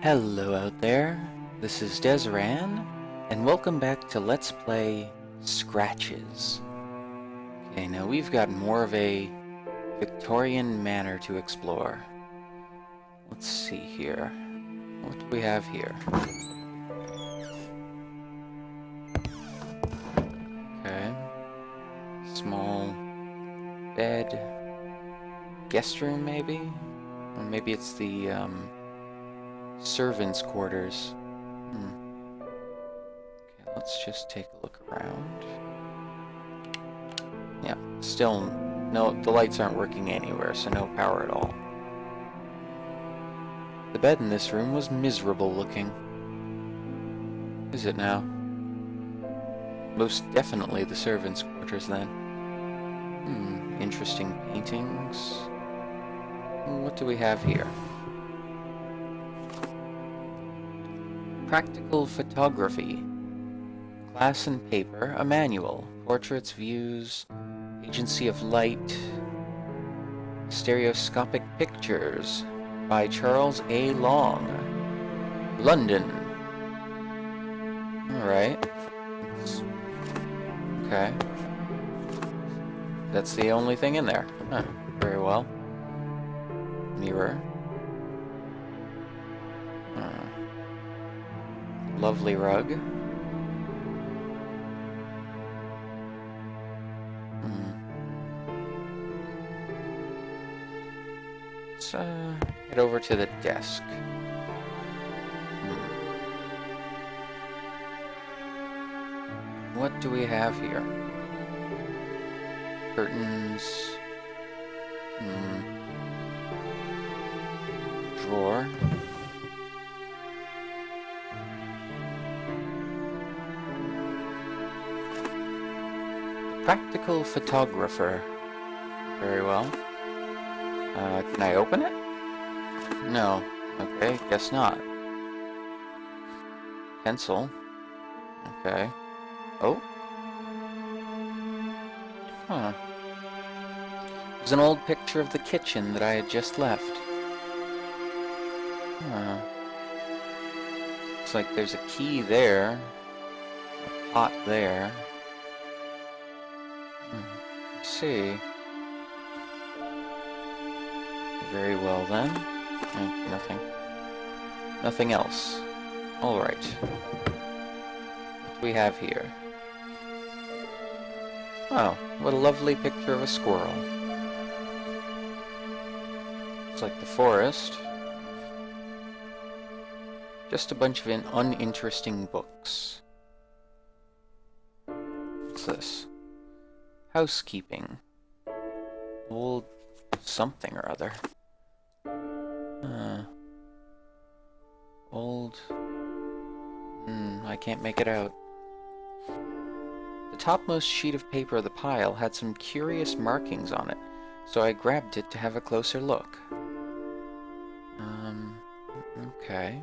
Hello out there, this is Desran, and welcome back to Let's Play Scratches. Okay, now we've got more of a Victorian manor to explore. Let's see here. What do we have here? Okay. Small bed. Guest room, maybe? Or maybe it's the, servants' quarters. Okay, let's just take a look around. Yeah, still no, the lights aren't working anywhere, so no power at all. The bed in this room was miserable looking. Is it now? Most definitely the servants' quarters then. Interesting paintings. What do we have here? Practical photography. Glass and paper, a manual. Portraits, views, agency of light. Stereoscopic pictures by Charles A. Long. London. Alright. Okay. That's the only thing in there. Huh. Very well. Mirror. Lovely rug. Let's head over to the desk. What do we have here? Curtains. Drawer. Practical photographer. Very well. Can I open it? No. Okay, guess not. Pencil. Okay. Oh. Huh. There's an old picture of the kitchen that I had just left. Huh. Looks like there's a key there. A pot there. Let's see. Very well then. Nothing. Nothing else. Alright. What do we have here? Oh, what a lovely picture of a squirrel. Looks like the forest. Just a bunch of uninteresting books. What's this? Housekeeping. Old something or other. Old... I can't make it out. The topmost sheet of paper of the pile had some curious markings on it, so I grabbed it to have a closer look. Okay.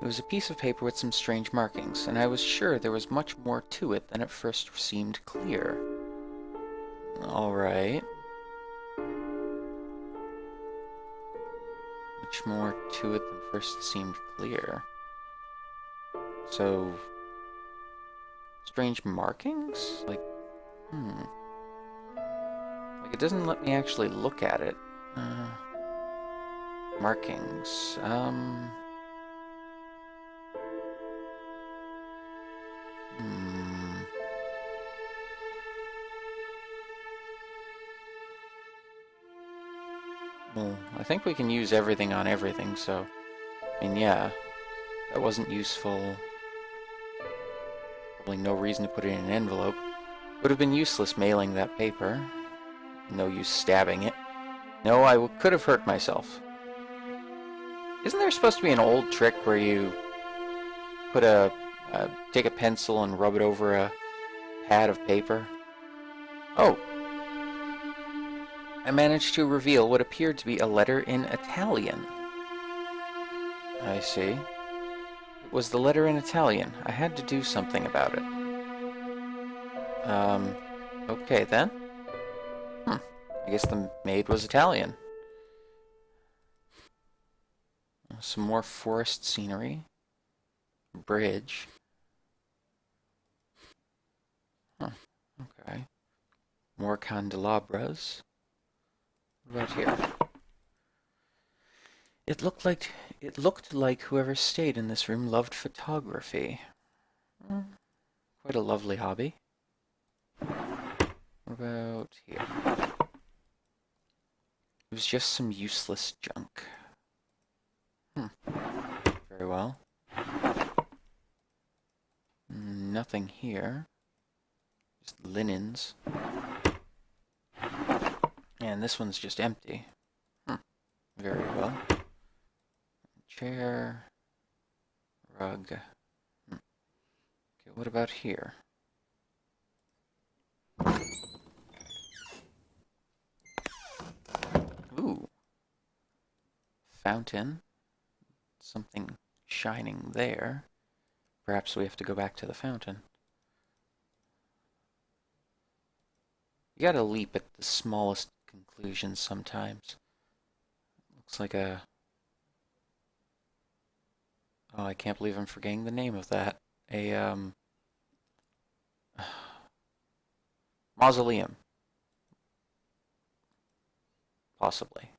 It was a piece of paper with some strange markings, and I was sure there was much more to it than at first seemed clear. Alright. Much more to it than first seemed clear. So... strange markings? Like, Like, it doesn't let me actually look at it. Markings. Well, I think we can use everything on everything, so... I mean, yeah. That wasn't useful. Probably no reason to put it in an envelope. Would have been useless mailing that paper. No use stabbing it. No, I could have hurt myself. Isn't there supposed to be an old trick where you put take a pencil and rub it over a pad of paper? Oh! I managed to reveal what appeared to be a letter in Italian. I see. It was the letter in Italian. I had to do something about it. Okay then. I guess the maid was Italian. some more forest scenery. Bridge. Huh, okay. More candelabras. What about here? It looked like whoever stayed in this room loved photography. Quite a lovely hobby. What about here? It was just some useless junk. Very well. Nothing here. Just linens. And this one's just empty. Very well. Chair. Rug. Okay, what about here? Ooh. Fountain. Something shining there. Perhaps we have to go back to the fountain. You gotta leap at the smallest conclusions sometimes. Looks like a... Oh, I can't believe I'm forgetting the name of that. A, mausoleum. Possibly.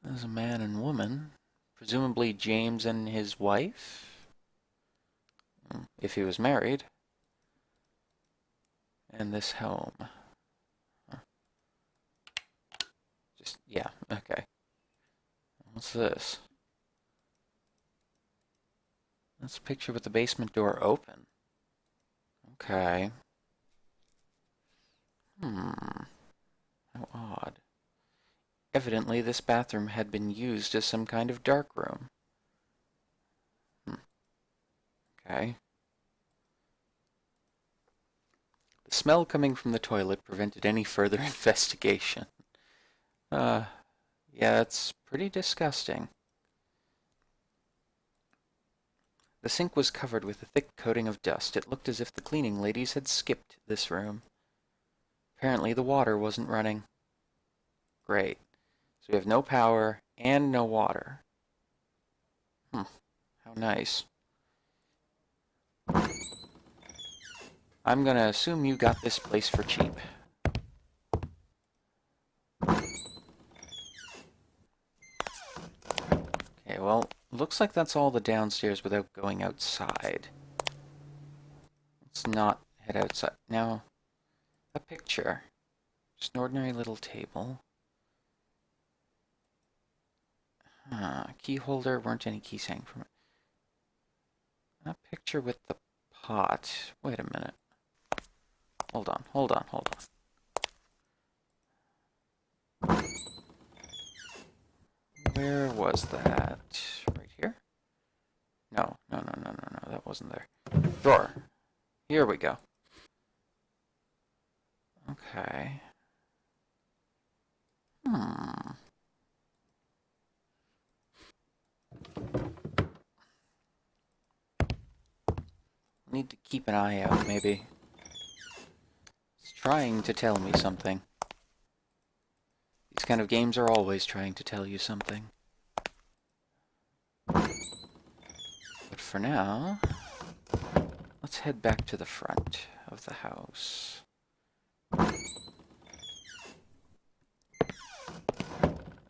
There's a man and woman. Presumably James and his wife? If he was married. And this home. Just, yeah, okay. What's this? That's a picture with the basement door open. Okay. How odd. Evidently, this bathroom had been used as some kind of dark room. Okay. The smell coming from the toilet prevented any further investigation. Yeah, that's pretty disgusting. The sink was covered with a thick coating of dust. It looked as if the cleaning ladies had skipped this room. Apparently the water wasn't running. Great. So we have no power and no water. How nice. I'm gonna assume you got this place for cheap. Okay, well, looks like that's all the downstairs without going outside. Let's not head outside. Now, a picture. Just an ordinary little table. Key holder, weren't any keys hanging from it. A picture with the pot. Wait a minute. Hold on. Where was that? Right here? No, that wasn't there. Drawer. Here we go. Okay. Need to keep an eye out, maybe. It's trying to tell me something. These kind of games are always trying to tell you something. But for now, let's head back to the front of the house. I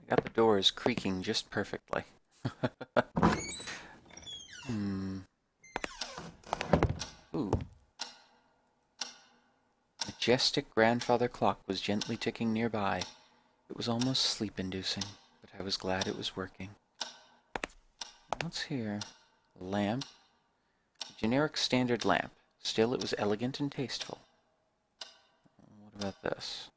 got the doors creaking just perfectly. Ooh. Majestic grandfather clock was gently ticking nearby. It was almost sleep-inducing, but I was glad it was working. What's here? A lamp. A generic standard lamp. Still, it was elegant and tasteful. What about this?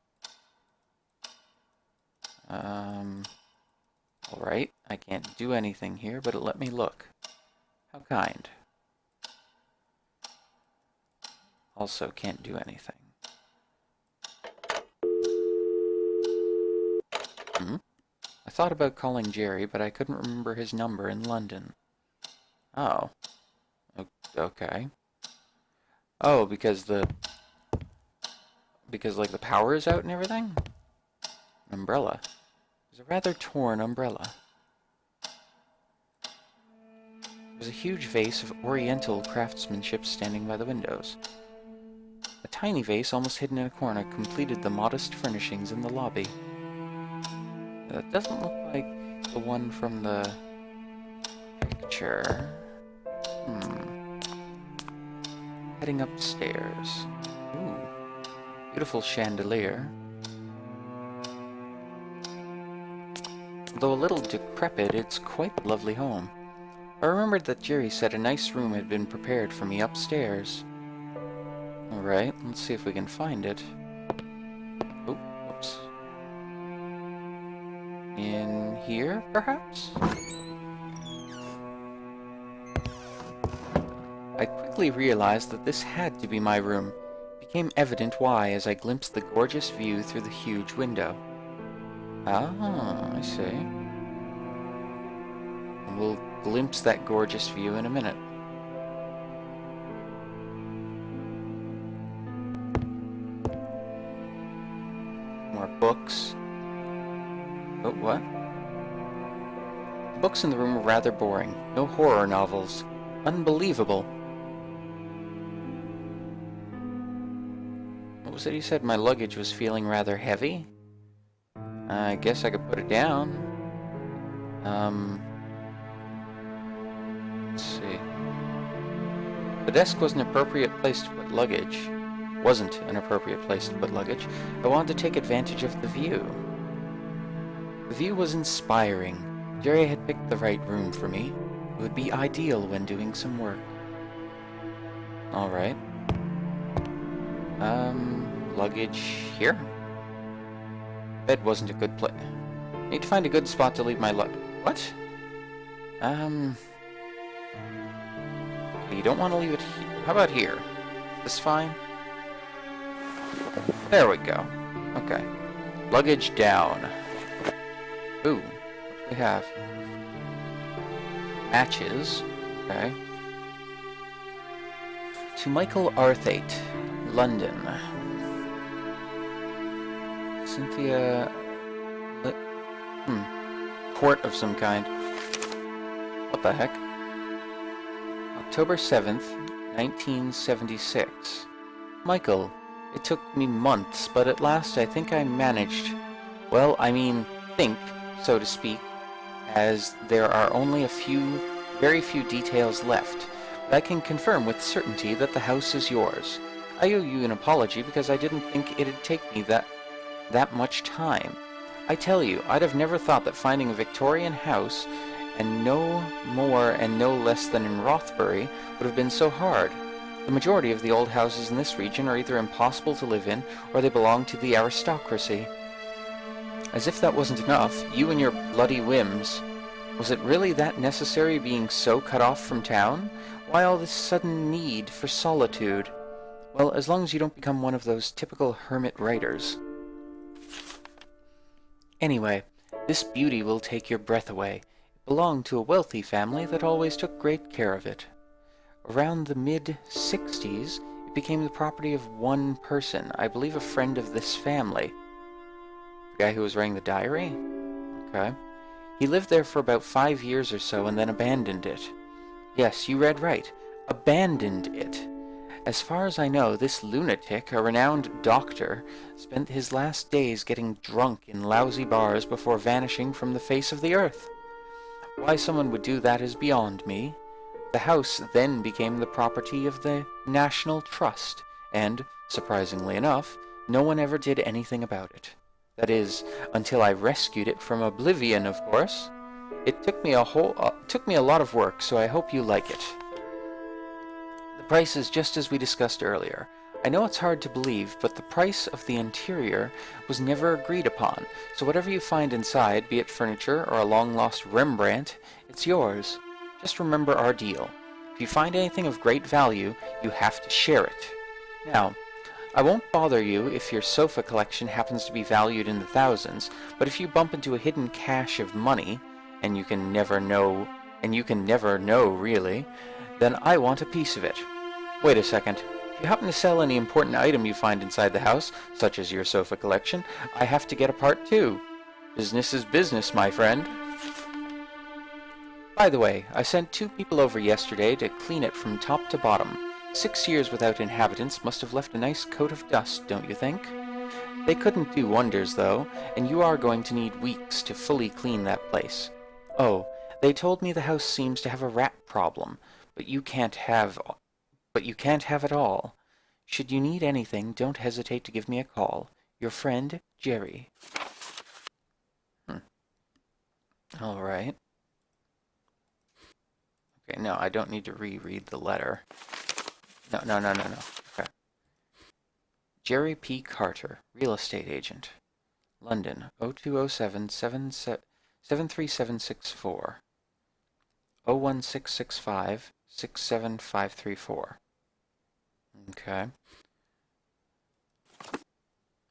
Alright, I can't do anything here, but it let me look. How kind. Also can't do anything. I thought about calling Jerry, but I couldn't remember his number in London. Oh. Okay. Oh, because like the power is out and everything? An umbrella. It's a rather torn umbrella. There's a huge vase of oriental craftsmanship standing by the windows. A tiny vase, almost hidden in a corner, completed the modest furnishings in the lobby. That doesn't look like the one from the picture. Heading upstairs. Ooh. Beautiful chandelier. Though a little decrepit, it's quite a lovely home. I remembered that Jerry said a nice room had been prepared for me upstairs. Alright, let's see if we can find it. Oh, whoops. In here, perhaps? I quickly realized that this had to be my room. It became evident why as I glimpsed the gorgeous view through the huge window. Ah, I see. And we'll glimpse that gorgeous view in a minute. More books. Oh, what? The books in the room were rather boring. No horror novels. Unbelievable. What was it he said? My luggage was feeling rather heavy? I guess I could put it down. Let's see. The desk was an appropriate place to put luggage. Wasn't an appropriate place to put luggage. I wanted to take advantage of the view. The view was inspiring. Jerry had picked the right room for me. It would be ideal when doing some work. Alright. Luggage here? Bed wasn't a good place. Need to find a good spot to leave my What? You don't want to leave it here. How about here? Is this fine? There we go. Okay. Luggage down. Ooh. What do we have? Matches. Okay. To Michael Arthate, London. Cynthia... Port of some kind. What the heck? October 7th, 1976. Michael, it took me months, but at last I think I managed. Well, I mean, think, so to speak, as there are only very few details left. But I can confirm with certainty that the house is yours. I owe you an apology because I didn't think it'd take me that much time. I tell you, I'd have never thought that finding a Victorian house, and no more and no less than in Rothbury, would have been so hard. The majority of the old houses in this region are either impossible to live in, or they belong to the aristocracy. As if that wasn't enough, you and your bloody whims. Was it really that necessary being so cut off from town? Why all this sudden need for solitude? Well, as long as you don't become one of those typical hermit writers. Anyway, this beauty will take your breath away. It belonged to a wealthy family that always took great care of it. Around the mid-60s, it became the property of one person, I believe a friend of this family. The guy who was writing the diary? Okay. He lived there for about 5 years or so and then abandoned it. Yes, you read right. Abandoned it. As far as I know, this lunatic, a renowned doctor, spent his last days getting drunk in lousy bars before vanishing from the face of the earth. Why someone would do that is beyond me. The house then became the property of the National Trust, and, surprisingly enough, no one ever did anything about it. That is, until I rescued it from oblivion, of course. It took me a lot of work, so I hope you like it. The price is just as we discussed earlier. I know it's hard to believe, but the price of the interior was never agreed upon, so whatever you find inside, be it furniture or a long-lost Rembrandt, it's yours. Just remember our deal. If you find anything of great value, you have to share it. Now, I won't bother you if your sofa collection happens to be valued in the thousands, but if you bump into a hidden cache of money, and you can never know really, then I want a piece of it. Wait a second. If you happen to sell any important item you find inside the house, such as your sofa collection, I have to get a part too. Business is business, my friend. By the way, I sent 2 people over yesterday to clean it from top to bottom. 6 years without inhabitants must have left a nice coat of dust, don't you think? They couldn't do wonders, though, and you are going to need weeks to fully clean that place. Oh, they told me the house seems to have a rat problem, but you can't have it all. Should you need anything, don't hesitate to give me a call. Your friend, Jerry. All right. Okay, no, I don't need to reread the letter. No. Okay. Jerry P. Carter, real estate agent. London, 0207 73764. 01665 67534. Okay.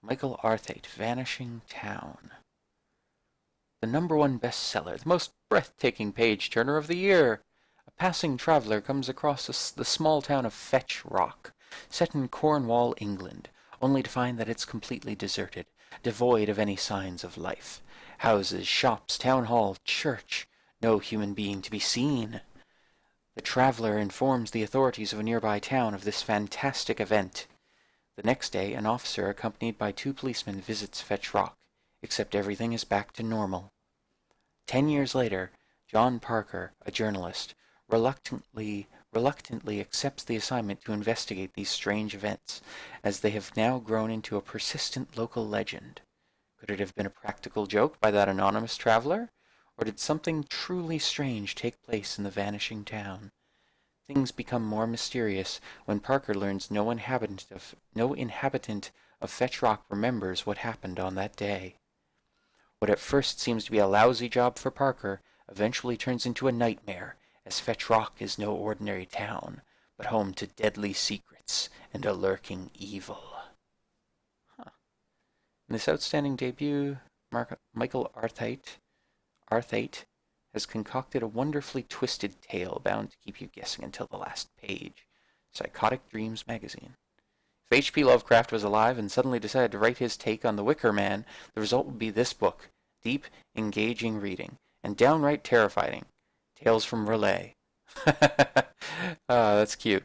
Michael Arthate, Vanishing Town. The #1 bestseller, the most breathtaking page-turner of the year. A passing traveler comes across the small town of Fetch Rock, set in Cornwall, England, only to find that it's completely deserted, devoid of any signs of life. Houses, shops, town hall, church, no human being to be seen. The traveler informs the authorities of a nearby town of this fantastic event. The next day, an officer accompanied by 2 policemen visits Fetch Rock, except everything is back to normal. 10 years later, John Parker, a journalist, reluctantly accepts the assignment to investigate these strange events, as they have now grown into a persistent local legend. Could it have been a practical joke by that anonymous traveler? Or did something truly strange take place in the vanishing town? Things become more mysterious when Parker learns no inhabitant of Fetch Rock remembers what happened on that day. What at first seems to be a lousy job for Parker eventually turns into a nightmare, as Fetch Rock is no ordinary town, but home to deadly secrets and a lurking evil. In this outstanding debut, Michael Arthate has concocted a wonderfully twisted tale bound to keep you guessing until the last page. Psychotic Dreams magazine. If H.P. Lovecraft was alive and suddenly decided to write his take on The Wicker Man, the result would be this book. Deep, engaging reading, and downright terrifying. Tales from Relay. That's cute.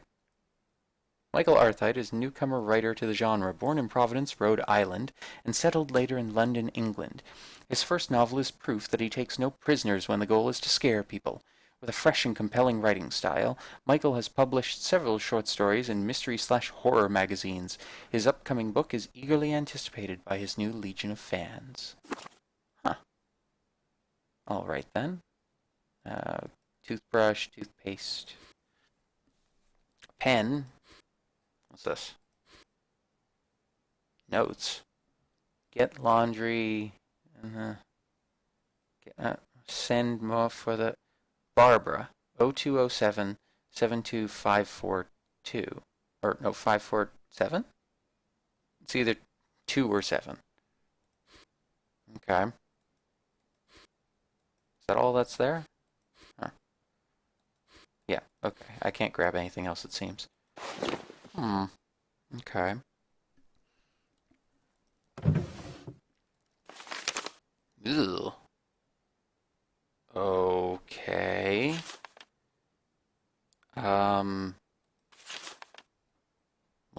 Michael Arthate is a newcomer writer to the genre, born in Providence, Rhode Island, and settled later in London, England. His first novel is proof that he takes no prisoners when the goal is to scare people. With a fresh and compelling writing style, Michael has published several short stories in mystery/horror magazines. His upcoming book is eagerly anticipated by his new legion of fans. All right then. Toothbrush, toothpaste, pen. What's this? Notes. Get laundry. Send more for the Barbara. 0207 72542. Or no, 547? It's either 2 or 7. Okay. Is that all that's there? Huh. Yeah, okay. I can't grab anything else, it seems. Okay. Ew. Okay. Well,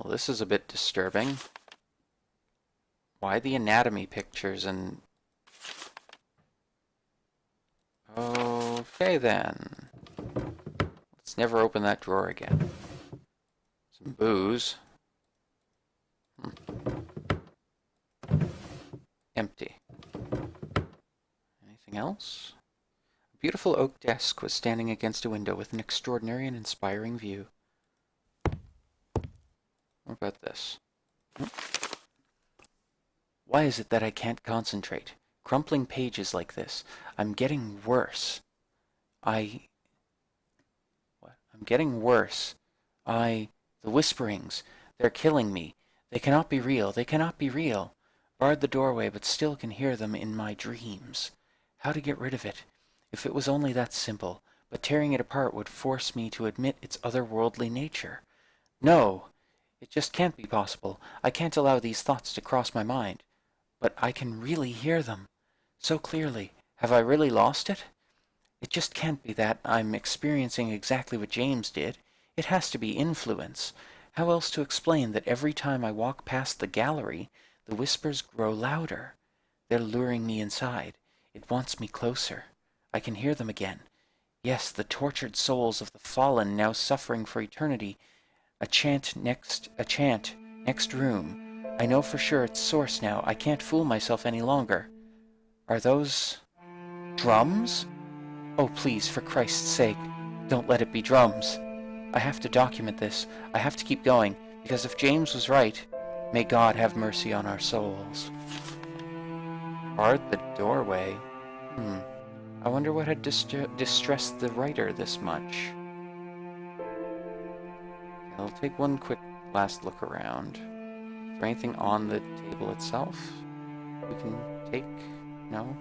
this is a bit disturbing. Why the anatomy pictures and... Okay, then. Let's never open that drawer again. Some booze. Empty. Anything else? A beautiful oak desk was standing against a window with an extraordinary and inspiring view. What about this? Why is it that I can't concentrate? Crumpling pages like this. I'm getting worse. I'm getting worse. The whisperings. They're killing me. They cannot be real. They cannot be real. Barred the doorway, but still can hear them in my dreams. How to get rid of it? If it was only that simple, but tearing it apart would force me to admit its otherworldly nature. No! It just can't be possible. I can't allow these thoughts to cross my mind. But I can really hear them. So clearly. Have I really lost it? It just can't be that I'm experiencing exactly what James did. It has to be influence. How else to explain that every time I walk past the gallery, the whispers grow louder? They're luring me inside. It wants me closer. I can hear them again. Yes, the tortured souls of the fallen now suffering for eternity. A chant, next room. I know for sure its source now. I can't fool myself any longer. Are those drums? Oh, please, for Christ's sake, don't let it be drums. I have to document this. I have to keep going, because if James was right, may God have mercy on our souls. Guard the doorway. I wonder what had distressed the writer this much. I'll take one quick last look around. Is there anything on the table itself we can take? No?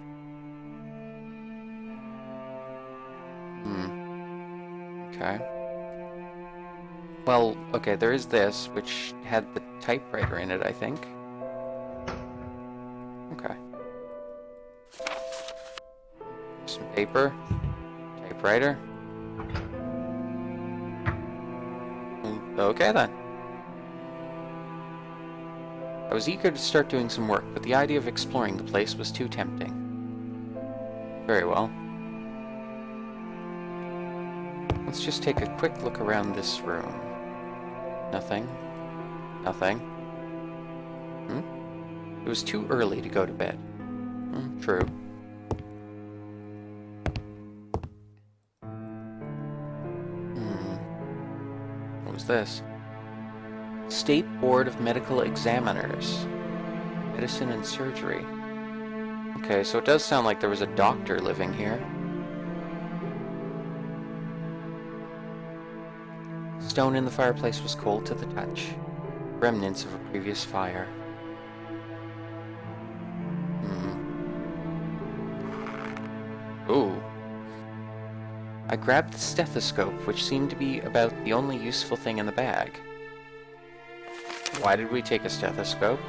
Okay. Well, okay, there is this, which had the typewriter in it, I think. Okay. Some paper. Typewriter. Okay, then. I was eager to start doing some work, but the idea of exploring the place was too tempting. Very well. Let's just take a quick look around this room. Nothing. Nothing. It was too early to go to bed. True. What was this? State Board of Medical Examiners. Medicine and Surgery. Okay, so it does sound like there was a doctor living here. Stone in the fireplace was cold to the touch. Remnants of a previous fire. Ooh. I grabbed the stethoscope, which seemed to be about the only useful thing in the bag. Why did we take a stethoscope?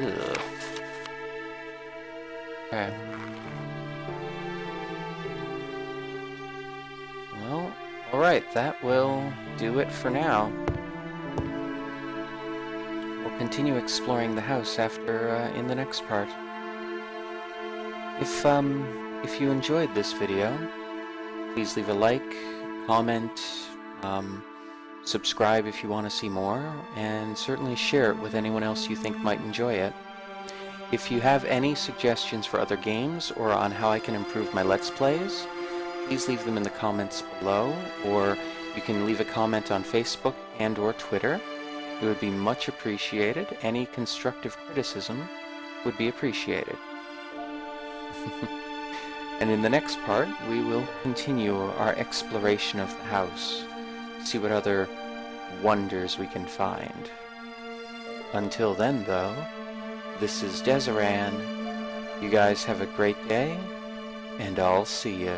Ugh. Okay. Well, alright, that will do it for now. We'll continue exploring the house after, in the next part. If you enjoyed this video, please leave a like, comment, subscribe if you want to see more, and certainly share it with anyone else you think might enjoy it. If you have any suggestions for other games or on how I can improve my Let's Plays, please leave them in the comments below, or you can leave a comment on Facebook and or Twitter. It would be much appreciated. Any constructive criticism would be appreciated. And in the next part, we will continue our exploration of the house, see what other wonders we can find. Until then, though, this is Dezaran. You guys have a great day, and I'll see ya.